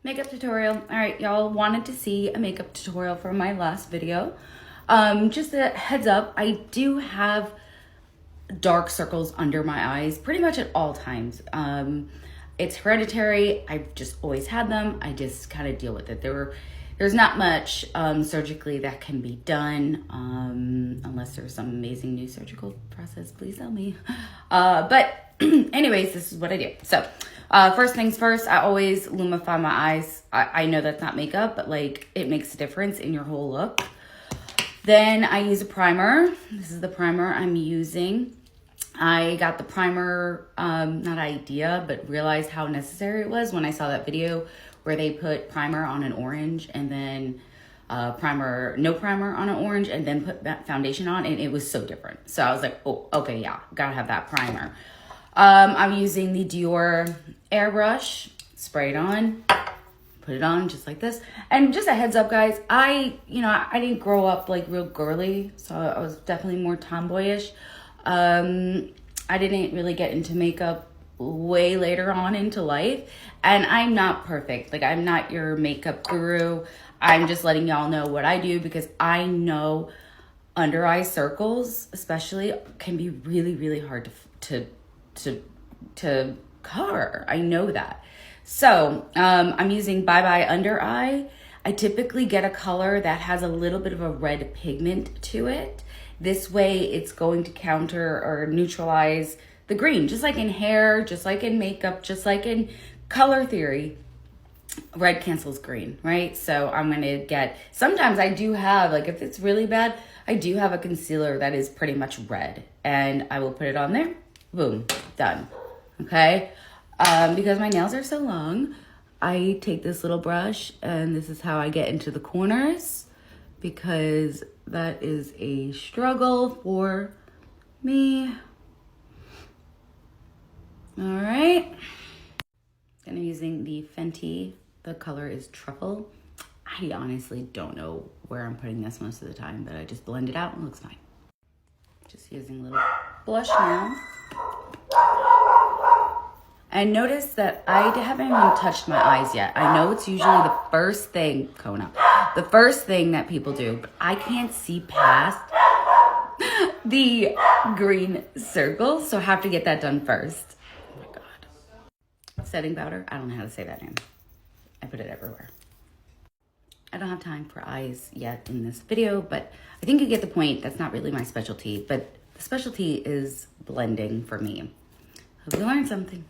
Makeup tutorial. All right, y'all wanted to see a makeup tutorial from my last video. Just a heads up, I do have dark circles under my eyes pretty much at all times. It's hereditary. I've just always had them. I just kind of deal with it. There's not much surgically that can be done unless there's some amazing new surgical process. Please tell me. But anyways, this is what I do. So first things first, I always lumify my eyes. I know that's not makeup, but like it makes a difference in your whole look. Then I use a primer. This is the primer I'm using. I got the primer, not idea, but realized how necessary it was when I saw that video where they put primer on an orange and then no primer on an orange and then put that foundation on, and it was so different. So I was like, oh, okay, yeah, gotta have that primer. I'm using the Dior airbrush, spray it on, put it on just like this. And just a heads up, guys, I didn't grow up like real girly, so I was definitely more tomboyish. I didn't really get into makeup way later on into life, and I'm not perfect. Like, I'm not your makeup guru. I'm just letting y'all know what I do because I know under eye circles especially can be really, really hard to cover. I know that. So I'm using Bye Bye Under Eye. I typically get a color that has a little bit of a red pigment to it. This way it's going to counter or neutralize the green, just like in hair, just like in makeup, just like in color theory. Red cancels green, right? So I'm gonna get, sometimes I do have, like if it's really bad, I do have a concealer that is pretty much red, and I will put it on there, boom, done, okay? Because my nails are so long, I take this little brush and this is how I get into the corners, because that is a struggle for me. All right. Then I'm using the Fenty. The color is Truffle. I honestly don't know where I'm putting this most of the time, but I just blend it out and it looks fine. Just using a little blush now. And notice that I haven't even touched my eyes yet. I know it's usually the first thing, Kona, the first thing that people do, but I can't see past the green circles, so I have to get that done first. Oh my God. Setting powder, I don't know how to say that name. I put it everywhere. I don't have time for eyes yet in this video, but I think you get the point. That's not really my specialty, but the specialty is blending for me. Hope you learned something.